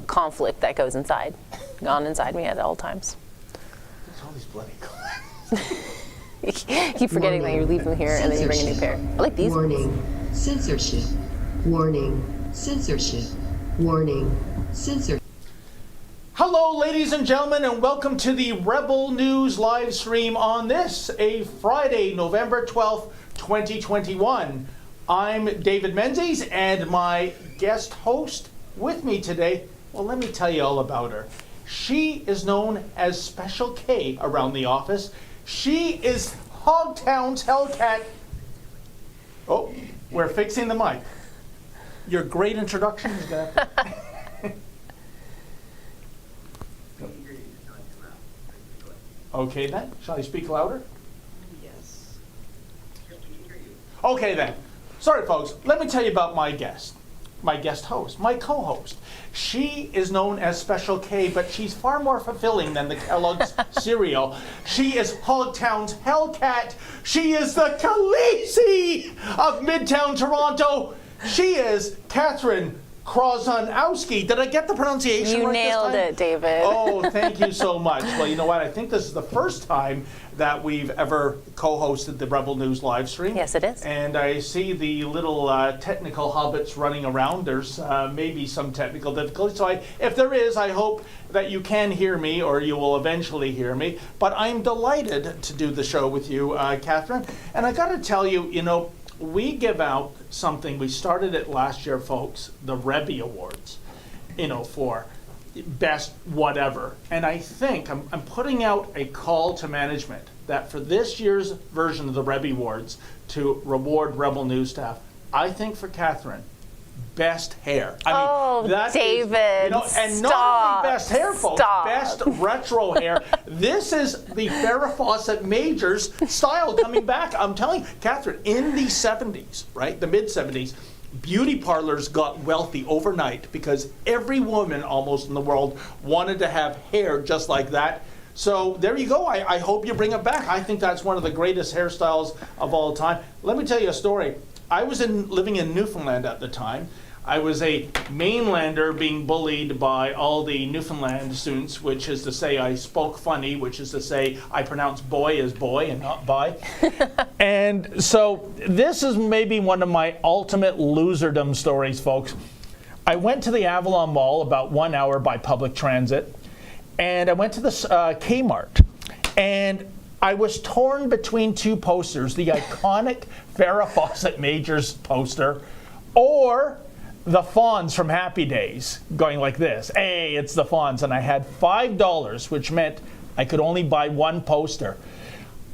conflict that goes on inside me at all times. What's all these bloody You keep forgetting that you're leaving here and then you bring a new pair. I like these. Warning, censorship. Warning, censorship. Warning, censorship. Hello, ladies and gentlemen, and welcome to the Rebel News live stream on this, a Friday, November 12th, 2021. I'm David Menzies, and my guest host with me today, well, let me tell you all about her. She is known as Special K around the office. She is Hogtown's Hellcat. Oh, we're fixing the mic. Your great introduction is going to... Okay then, shall I speak louder? Yes. Okay then. Sorry folks, let me tell you about my guest host, my co-host. She is known as Special K, but she's far more fulfilling than the Kellogg's cereal. She is Hogtown's Hellcat. She is the Khaleesi of Midtown Toronto. She is Katherine Krozonouski. Did I get the pronunciation right this time? You nailed it, David. Oh, thank you so much. Well, you know what? I think this is the first time that we've ever co-hosted the Rebel News live stream. Yes, it is. And I see the little technical hobbits running around. There's maybe some technical difficulty. So if there is, I hope that you can hear me, or you will eventually hear me. But I'm delighted to do the show with you, Katherine. And I got to tell you, we give out something. We started it last year, folks, the Rebby Awards, for best whatever. And I think I'm putting out a call to management that for this year's version of the Rebby Awards to reward Rebel News staff, I think for Katherine, best hair. David, and stop. not only best hair, folks, Stop. best retro hair. This is the Farrah Fawcett Majors style coming back. I'm telling you, Katherine, in the 70s, right, the mid-70s, beauty parlors got wealthy overnight because every woman almost in the world wanted to have hair just like that. So there you go. I hope you bring it back. I think that's one of the greatest hairstyles of all time. Let me tell you a story. I was living in Newfoundland at the time. I was a mainlander being bullied by all the Newfoundland students, which is to say I spoke funny, which is to say I pronounce boy as boy and not bi. And so this is maybe one of my ultimate loserdom stories, folks. I went to the Avalon Mall about 1 hour by public transit, and I went to the Kmart, and I was torn between two posters, the iconic Farrah Fawcett Majors poster or the Fonz from Happy Days, going like this. Hey, it's the Fonz. And I had $5, which meant I could only buy one poster.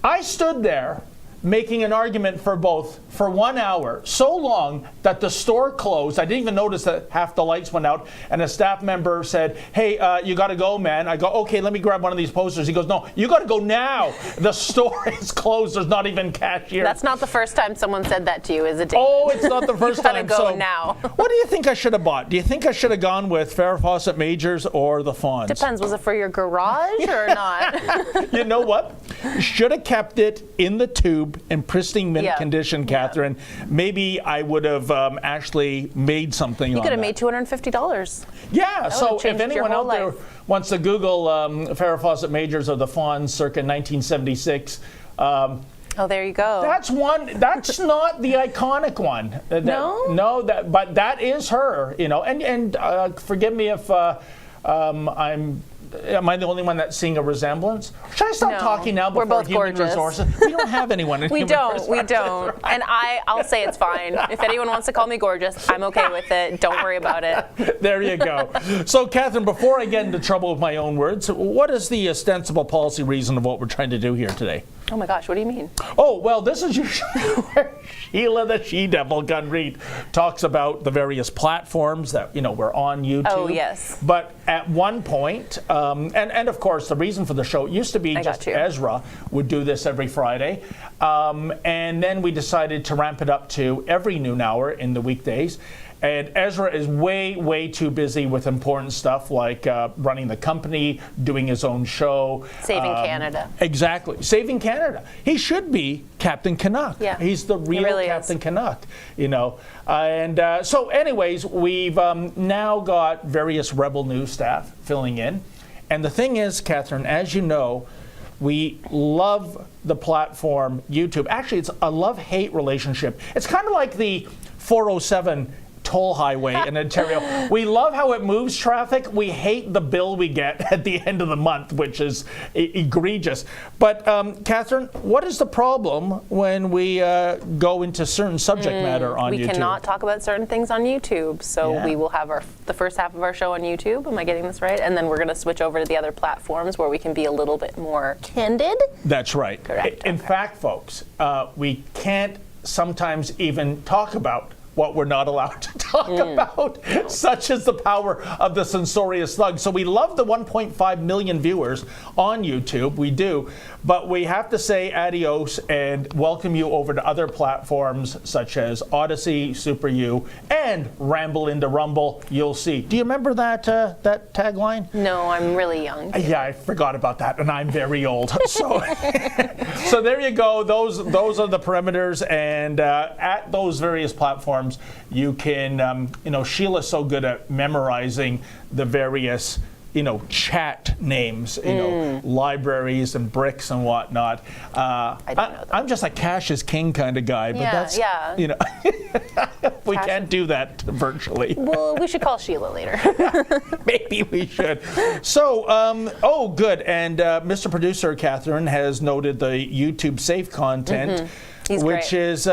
I stood there making an argument for both for 1 hour, so long that the store closed. I didn't even notice that half the lights went out, and a staff member said, hey, you got to go, man. I go, okay, let me grab one of these posters. He goes, no, you got to go now. The store is closed. There's not even cashier. That's not the first time someone said that to you, is it, David? Oh, it's not the first time. You gotta go now. What do you think I should have bought? Do you think I should have gone with Farrah Fawcett Majors or the Fonz? Depends. Was it for your garage or not? You know what? Should have kept it in the tube in pristine mint condition, Katherine. Maybe I would have actually made something on that. You could have made $250. Yeah, so if anyone out there wants to Google Farrah Fawcett Majors or the Fonz circa 1976, oh, there you go. that's one. That's not the iconic one. No? But that is her. And forgive me if am I the only one that's seeing a resemblance? Should I stop talking now before we're both human gorgeous. resources? We don't have anyone in human resources. We don't. And I'll say it's fine. If anyone wants to call me gorgeous, I'm okay with it. Don't worry about it. There you go. So, Katherine, before I get into trouble with my own words, what is the ostensible policy reason of what we're trying to do here today? Oh my gosh, what do you mean? Oh, well, this is usually where Sheila the She-Devil Gun Reed talks about the various platforms that, we're on YouTube. Oh, yes. But at one point, and of course, the reason for the show, it used to be just Ezra would do this every Friday. And then we decided to ramp it up to every noon hour in the weekdays. And Ezra is way too busy with important stuff like running the company, doing his own show. Saving Canada. Exactly. Saving Canada. He should be Captain Canuck. Yeah. He's the real really Captain Canuck, you know. So anyways, we've now got various Rebel News staff filling in. And the thing is, Katherine, as you know, we love the platform YouTube. Actually, it's a love-hate relationship. It's kind of like the 407 toll highway in Ontario. We love how it moves traffic. We hate the bill we get at the end of the month, which is egregious. But Katherine, what is the problem when we go into certain subject matter on YouTube? We cannot talk about certain things on YouTube. So we will have the first half of our show on YouTube. Am I getting this right? And then we're going to switch over to the other platforms where we can be a little bit more candid. That's right. Correct. In fact, folks, we can't sometimes even talk about what we're not allowed to talk about, such as the power of the censorious slug. So we love the 1.5 million viewers on YouTube, we do, but we have to say adios and welcome you over to other platforms such as Odyssey, Super U, and Ramble into Rumble, you'll see. Do you remember that that tagline? No, I'm really young. Yeah, I forgot about that, and I'm very old. So, so there you go. Those are the perimeters, and at those various platforms, you can, Sheila's so good at memorizing the various, chat names, libraries and bricks and whatnot. I'm just a cash is king kind of guy, but that's, we can't do that virtually. Well, we should call Sheila later. Maybe we should. So, good. And Mr. Producer, Katherine, has noted the YouTube safe content, which is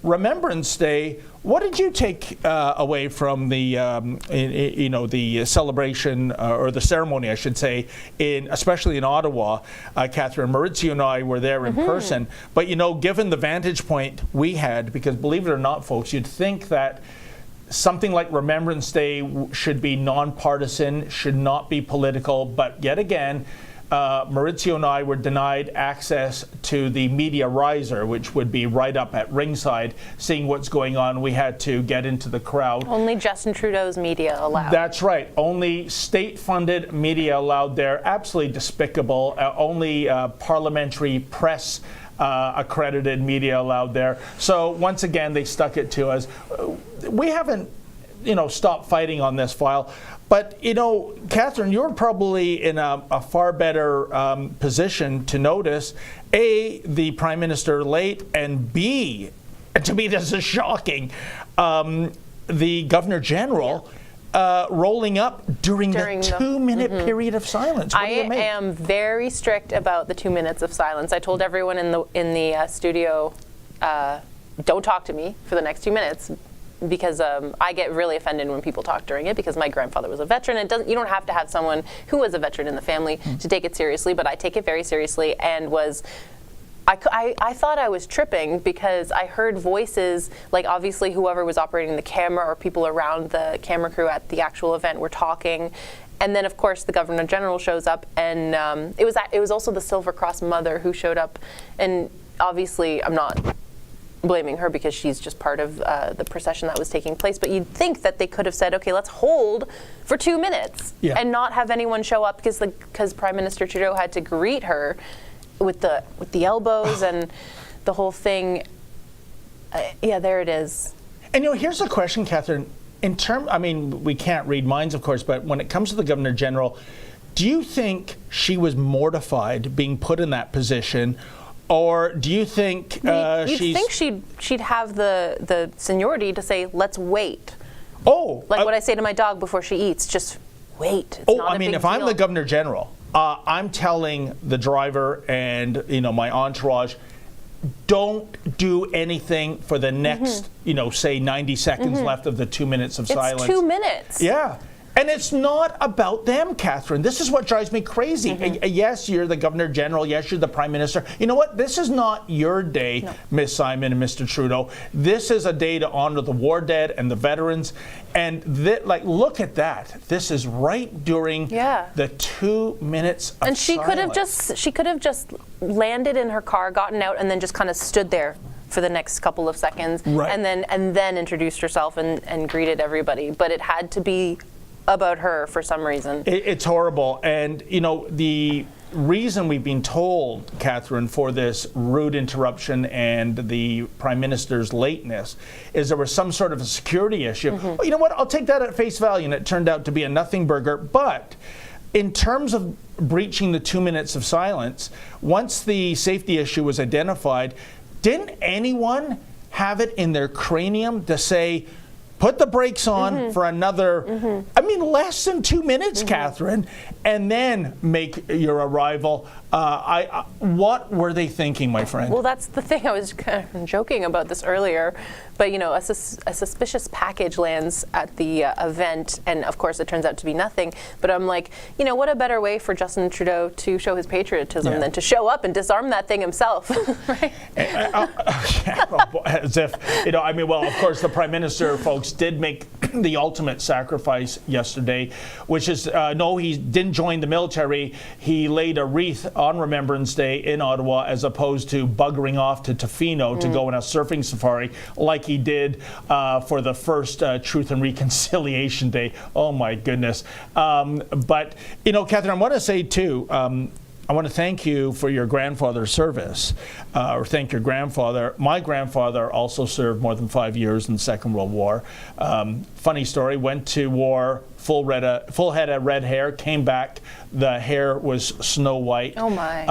Remembrance Day. What did you take away from the, the celebration or the ceremony, I should say, especially in Ottawa? Katherine, Maurizio and I were there in person. But, given the vantage point we had, because believe it or not, folks, you'd think that something like Remembrance Day should be nonpartisan, should not be political, but yet again, Maurizio and I were denied access to the media riser, which would be right up at ringside, seeing what's going on. We had to get into the crowd. Only Justin Trudeau's media allowed. That's right. Only state-funded media allowed there. Absolutely despicable. Only parliamentary press accredited media allowed there. So once again, they stuck it to us. We haven't, stopped fighting on this file. But, Katherine, you're probably in a far better position to notice, A, the Prime Minister late, and B, to me this is shocking, the Governor General rolling up during the 2-minute period of silence. What do you make? I am very strict about the 2 minutes of silence. I told everyone in the studio, don't talk to me for the next 2 minutes. Because I get really offended when people talk during it, because my grandfather was a veteran. You don't have to have someone who was a veteran in the family to take it seriously, but I take it very seriously, and I thought I was tripping because I heard voices, like obviously whoever was operating the camera or people around the camera crew at the actual event were talking. And then, of course, the Governor General shows up, and it was also the Silver Cross mother who showed up, and obviously I'm not blaming her because she's just part of the procession that was taking place, but you'd think that they could have said, okay, let's hold for 2 minutes and not have anyone show up, because Prime Minister Trudeau had to greet her with the elbows and the whole thing. There it is. And here's a question, Katherine. We can't read minds, of course, but when it comes to the Governor General, do you think she was mortified being put in that position? Or do you think you'd think she'd have the seniority to say, let's wait. Like what I say to my dog before she eats, just wait. It's not a big if deal. I'm the Governor General, I'm telling the driver and my entourage, don't do anything for the next, say 90 seconds left of the 2 minutes of silence. It's 2 minutes. Yeah. And it's not about them, Katherine. This is what drives me crazy. Yes, you're the Governor General. Yes, you're the Prime Minister. You know what? This is not your day, Miss Simon and Mr. Trudeau. This is a day to honor the war dead and the veterans. And look at that. This is right during the 2 minutes of silence. And she could have just landed in her car, gotten out, and then just kind of stood there for the next couple of seconds, Right. and then introduced herself and greeted everybody. But it had to be about her for some reason. It's horrible. And, you know, the reason we've been told, Katherine, for this rude interruption and the Prime Minister's lateness is there was some sort of a security issue. Well, you know what? I'll take that at face value, and it turned out to be a nothing burger. But in terms of breaching the 2 minutes of silence, once the safety issue was identified, didn't anyone have it in their cranium to say, put the brakes on for another, I mean, less than 2 minutes, Katherine, and then make your arrival? What were they thinking, my friend? Well, that's the thing. I was kind of joking about this earlier, but you know, a suspicious package lands at the event, and of course it turns out to be nothing. But I'm like, you know, what a better way for Justin Trudeau to show his patriotism than to show up and disarm that thing himself, right? As if, you know, I mean, well, of course, the Prime Minister, folks, did make the ultimate sacrifice yesterday, which is, no, he didn't join the military. He laid a wreath on Remembrance Day in Ottawa, as opposed to buggering off to Tofino to go on a surfing safari like he did for the first Truth and Reconciliation Day. Oh, my goodness. But, you know, Katherine, I want to say, too, I want to thank you for your grandfather's service, or thank your grandfather. My grandfather also served more than 5 years in the Second World War. Funny story, went to war, full head of red hair, came back, the hair was snow white. Oh my.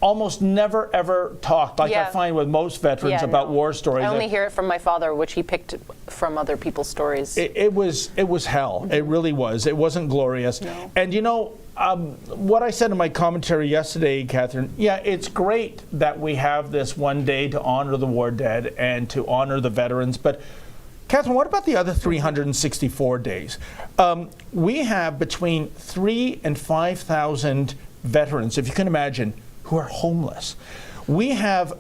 Almost never ever talked, like I find with most veterans, about war stories. I only hear it from my father, which he picked from other people's stories. It was hell. It really was. It wasn't glorious. No. And you know, what I said in my commentary yesterday, Katherine, yeah, it's great that we have this one day to honor the war dead and to honor the veterans, but Katherine, what about the other 364 days? We have between 3,000 and 5,000 veterans, if you can imagine, who are homeless. We have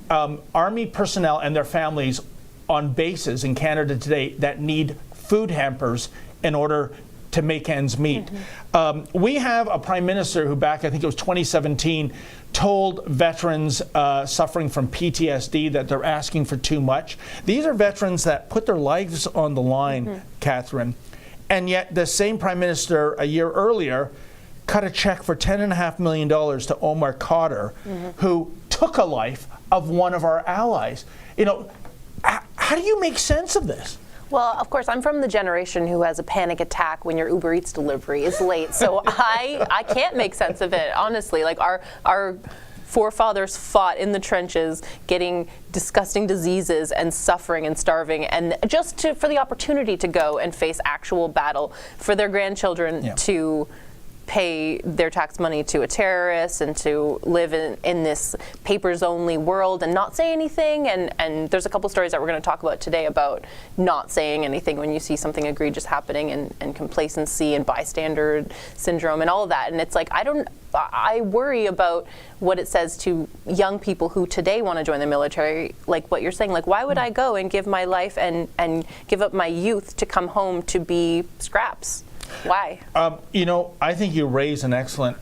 Army personnel and their families on bases in Canada today that need food hampers in order to make ends meet. We have a Prime Minister who back, I think it was 2017, told veterans suffering from PTSD that they're asking for too much. These are veterans that put their lives on the line, Katherine, and yet the same Prime Minister a year earlier cut a check for $10.5 million to Omar Khadr, who took a life of one of our allies. You know, how do you make sense of this? Well, of course, I'm from the generation who has a panic attack when your Uber Eats delivery is late. So I can't make sense of it, honestly. Like our forefathers fought in the trenches, getting disgusting diseases and suffering and starving, and just for the opportunity to go and face actual battle for their grandchildren to pay their tax money to a terrorist and to live in this papers-only world and not say anything. And there's a couple stories that we're going to talk about today about not saying anything when you see something egregious happening, and complacency and bystander syndrome and all of that. And it's like, I worry about what it says to young people who today want to join the military, like what you're saying. Like, why would I go and give my life and give up my youth to come home to be scraps? Why? You know, I think you raise an excellent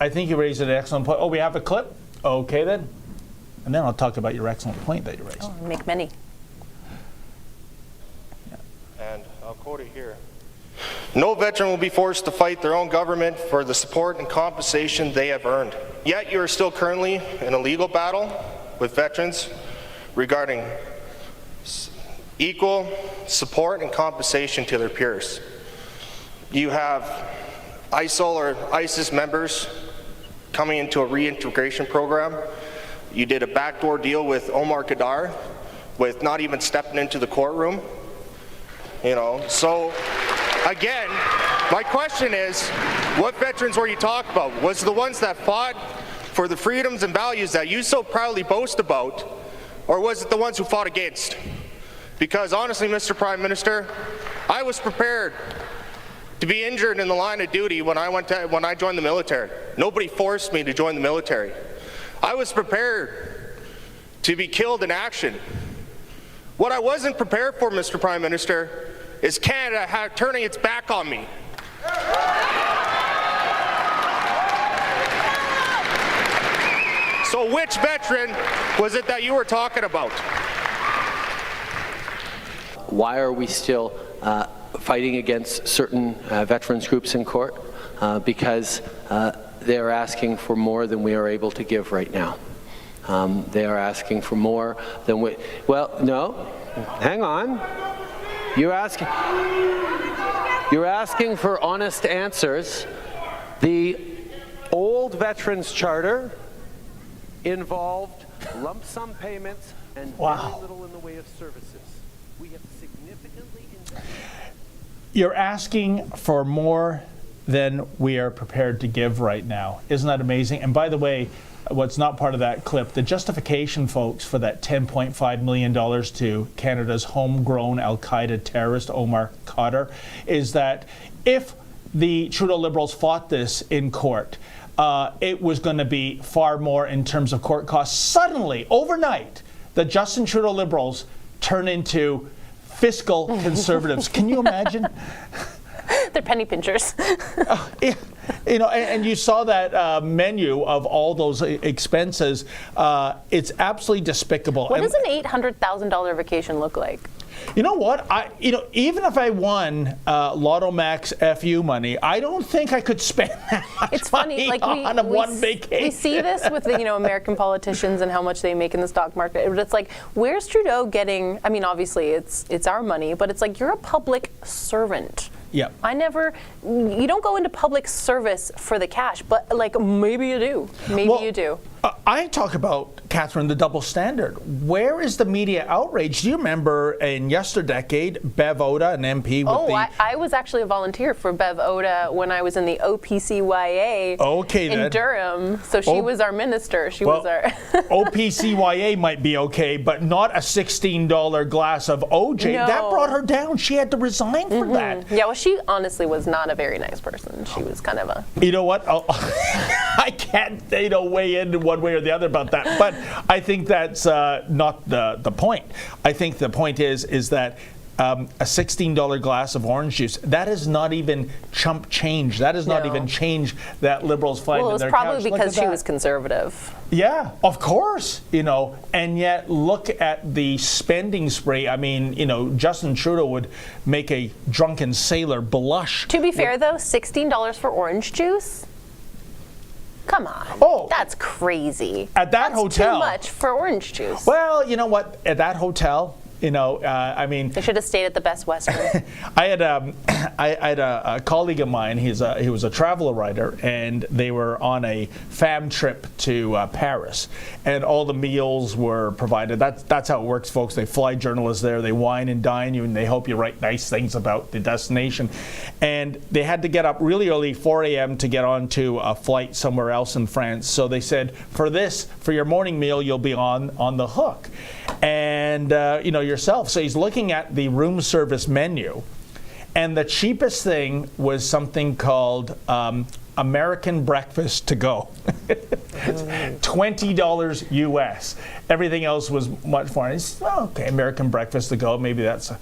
point. Oh, we have a clip? Okay, then. And then I'll talk about your excellent point that you raised. Oh, make many. And I'll quote it here. No veteran will be forced to fight their own government for the support and compensation they have earned. Yet you are still currently in a legal battle with veterans regarding equal support and compensation to their peers. You have ISIL or ISIS members coming into a reintegration program. You did a backdoor deal with Omar Khadr with not even stepping into the courtroom. You know, so again, my question is, what veterans were you talking about? Was it the ones that fought for the freedoms and values that you so proudly boast about, or was it the ones who fought against? Because honestly, Mr. Prime Minister, I was prepared to be injured in the line of duty when I joined the military. Nobody forced me to join the military. I was prepared to be killed in action. What I wasn't prepared for, Mr. Prime Minister, is Canada turning its back on me. So So which veteran was it that you were talking about? Why are we still fighting against certain veterans groups in court? Because they're asking for more than we are able to give right now. They are asking for more than we, well, no, hang on. You're asking for honest answers. The old Veterans Charter involved lump sum payments and very little in the way of services. We have significantly invested. You're asking for more than we are prepared to give right now. Isn't that amazing? And by the way, what's not part of that clip, the justification, folks, for that $10.5 million to Canada's homegrown al-Qaeda terrorist Omar Khadr is that if the Trudeau Liberals fought this in court, it was going to be far more in terms of court costs. Suddenly, overnight, the Justin Trudeau Liberals turn into fiscal conservatives. Can you imagine? They're penny pinchers. Yeah. You know, and you saw that menu of all those expenses. It's absolutely despicable. What does an $800,000 vacation look like? You know what? Even if I won Lotto Max FU money, I don't think I could spend that much It's funny, like on one vacation. We see this with the American politicians and how much they make in the stock market. But it's like, where's Trudeau getting? I mean, obviously it's our money, but it's like you're a public servant. Yeah. You don't go into public service for the cash, but like maybe you do. Maybe you do. I talk about, Katherine, the double standard. Where is the media outrage? Do you remember in yesterdecade, Bev Oda, an MP with I was actually a volunteer for Bev Oda when I was in the OPCYA in Durham. So she was our minister. She was our... OPCYA might be okay, but not a $16 glass of OJ. No. That brought her down. She had to resign for that. Yeah, well, she honestly was not a very nice person. She was kind of a... You know what? I can't, weigh in one way or the other about that. But I think that's not the point. I think the point is that a $16 glass of orange juice, that is not even chump change. That is not even change that Liberals find in their couch. Well, it was probably because she was conservative. Yeah, of course, and yet look at the spending spree. I mean, Justin Trudeau would make a drunken sailor blush. To be fair, though, $16 for orange juice? Come on. Oh. That's crazy. At that hotel. Too much for orange juice. Well, you know what? At that hotel, I mean, they should have stayed at the Best Western. I had a colleague of mine. He was a travel writer, and they were on a fam trip to Paris, and all the meals were provided. That's how it works, folks. They fly journalists there. They wine and dine you, and they hope you write nice things about the destination. And they had to get up really early, 4 a.m., to get onto a flight somewhere else in France. So they said, for your morning meal, you'll be on the hook. And yourself. So he's looking at the room service menu, and the cheapest thing was something called American breakfast to go. $20 US. Everything else was much more. And said, okay, American breakfast to go. Maybe that's a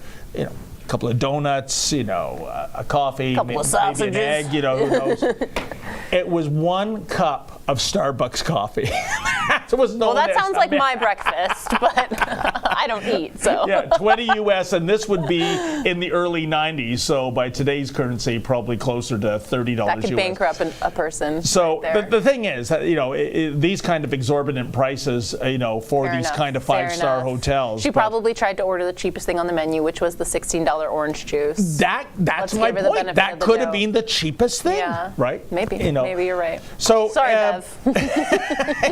couple of donuts, a coffee, couple of sausages, maybe an egg, who knows. It was 1 cup of Starbucks coffee. That sounds like my breakfast, but I don't eat, so. Yeah, 20 US, and this would be in the early 90s, so by today's currency, probably closer to $30 US. That could bankrupt a person. So right the thing is, these kind of exorbitant prices, for these kind of 5-star hotels. She probably tried to order the cheapest thing on the menu, which was the $16 orange juice. That's my point. That could have been the cheapest thing, right? Maybe. Maybe you're right. So sorry, Bev.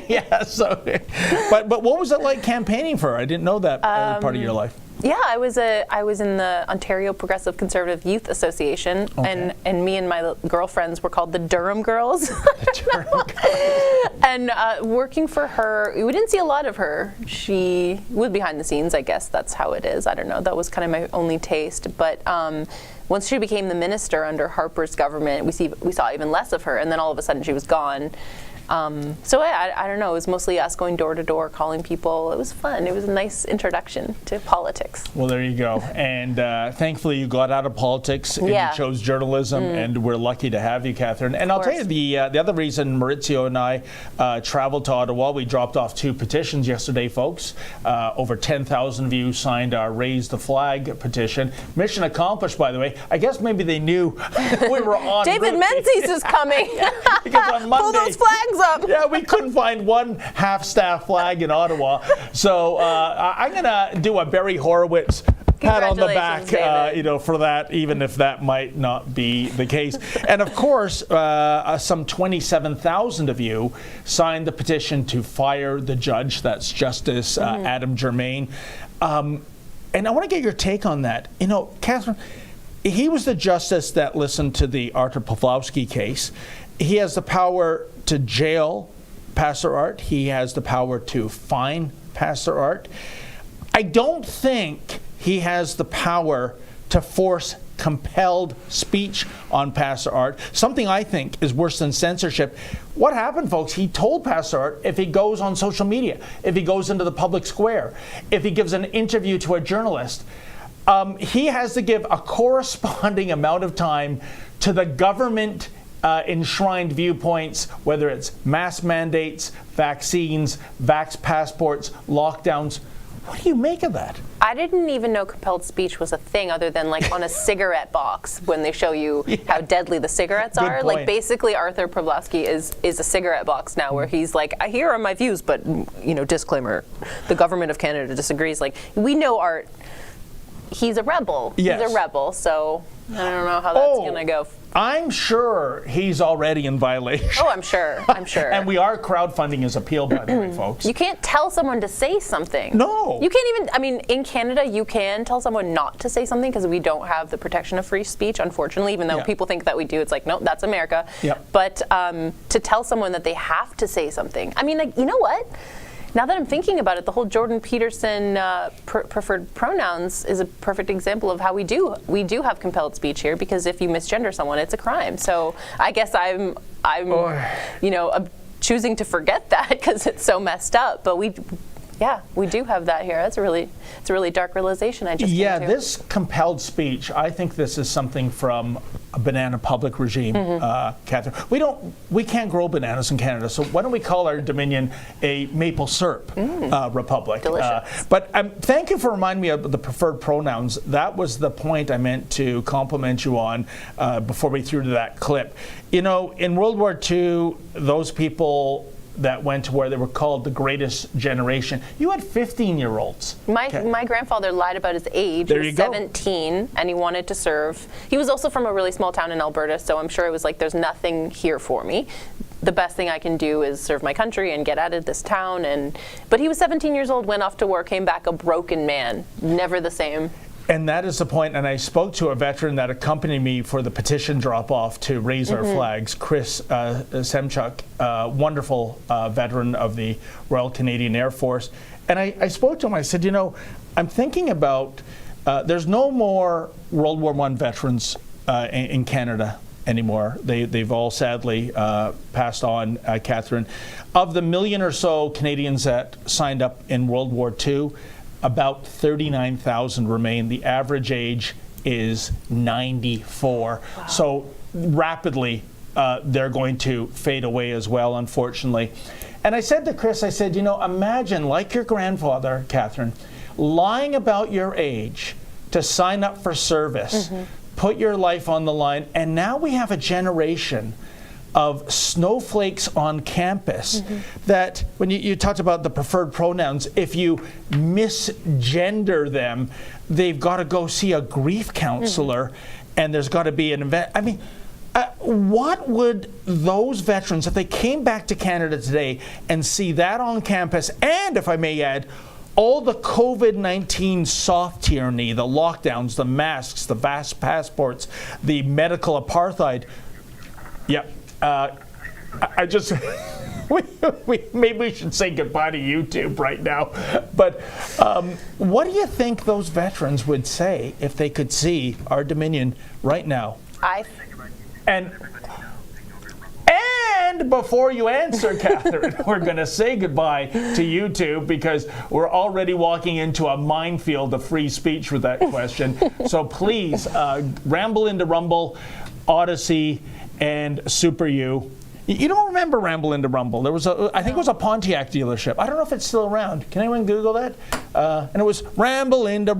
Yeah. So, but what was it like campaigning for her? I didn't know that part of your life. Yeah, I was in the Ontario Progressive Conservative Youth Association, and me and my girlfriends were called the Durham Girls. And working for her, we didn't see a lot of her. She was behind the scenes, I guess that's how it is. I don't know. That was kind of my only taste. But once she became the minister under Harper's government, we saw even less of her, and then all of a sudden she was gone. So I don't know. It was mostly us going door to door, calling people. It was fun. It was a nice introduction to politics. Well, there you go. And thankfully, you got out of politics and Yeah. you chose journalism, and we're lucky to have you, Katherine. And I'll tell you, the other reason Maurizio and I traveled to Ottawa, we dropped off 2 petitions yesterday, folks. Over 10,000 of you signed our Raise the Flag petition. Mission accomplished, by the way. I guess maybe they knew we were on David route. Menzies is coming. Because on Monday, Pull those flags up. yeah, we couldn't find one half-staff flag in Ottawa. So I'm going to do a Barry Horowitz pat on the back, Congratulations, for that, even if that might not be the case. And of course, some 27,000 of you signed the petition to fire the judge. That's Justice Adam Germain. And I want to get your take on that. Katherine, he was the justice that listened to the Artur Pawlowski case. He has the power to jail Pastor Art. He has the power to fine Pastor Art. I don't think he has the power to force compelled speech on Pastor Art, something I think is worse than censorship. What happened, folks? He told Pastor Art if he goes on social media, if he goes into the public square, if he gives an interview to a journalist, he has to give a corresponding amount of time to the government enshrined viewpoints, whether it's mask mandates, vaccines, vax passports, lockdowns. What do you make of that? I didn't even know compelled speech was a thing other than like on a cigarette box when they show you how deadly the cigarettes are. Point. Like basically Artur Pawlowski is a cigarette box now where he's like, here are my views, but disclaimer, the government of Canada disagrees. Like we know Art, he's a rebel. Yes. He's a rebel, so I don't know how that's gonna go. I'm sure he's already in violation. Oh, I'm sure. And we are crowdfunding his appeal, by the way, folks. You can't tell someone to say something. No. You can't even, in Canada, you can tell someone not to say something because we don't have the protection of free speech, unfortunately, even though people think that we do. It's like, no, that's America. Yep. But to tell someone that they have to say something, you know what? Now that I'm thinking about it, the whole Jordan Peterson preferred pronouns is a perfect example of how we do have compelled speech here, because if you misgender someone, it's a crime. So I guess I'm choosing to forget that because it's so messed up. But we do have that here. It's a really dark realization I just came to. This compelled speech, I think this is something from a banana public regime, Katherine. We can't grow bananas in Canada, so why don't we call our Dominion a maple syrup republic? Delicious. But thank you for reminding me of the preferred pronouns. That was the point I meant to compliment you on before we threw to that clip. In World War II, those people that went to where they were called the greatest generation. You had 15-year-olds. My grandfather lied about his age. There he you was go. 17 and he wanted to serve. He was also from a really small town in Alberta, so I'm sure it was like, there's nothing here for me. The best thing I can do is serve my country and get out of this town. But he was 17 years old, went off to war, came back a broken man, never the same. And that is the point. And I spoke to a veteran that accompanied me for the petition drop-off to raise our flags, Chris Semchuk, wonderful veteran of the Royal Canadian Air Force. And I spoke to him. I said, I'm thinking about there's no more World War I veterans in Canada anymore. They've all sadly passed on, Katherine. Of the million or so Canadians that signed up in World War II, about 39,000 remain. The average age is 94. Wow. So rapidly, they're going to fade away as well, unfortunately. And I said to Chris, imagine, like your grandfather, Katherine, lying about your age to sign up for service, put your life on the line, and now we have a generation of snowflakes on campus that, when you talked about the preferred pronouns, if you misgender them, they've got to go see a grief counselor and there's got to be an event. What would those veterans, if they came back to Canada today and see that on campus, and if I may add, all the COVID-19 soft tyranny, the lockdowns, the masks, the vast passports, the medical apartheid, I just, maybe we should say goodbye to YouTube right now. But what do you think those veterans would say if they could see our Dominion right now? And And before you answer, Catherine, we're going to say goodbye to YouTube because we're already walking into a minefield of free speech with that question. So please, Ramble into Rumble, Odyssey, and Super U. You don't remember Ramble into Rumble. There was I think it was a Pontiac dealership. I don't know if it's still around. Can anyone Google that? And it was Ramble into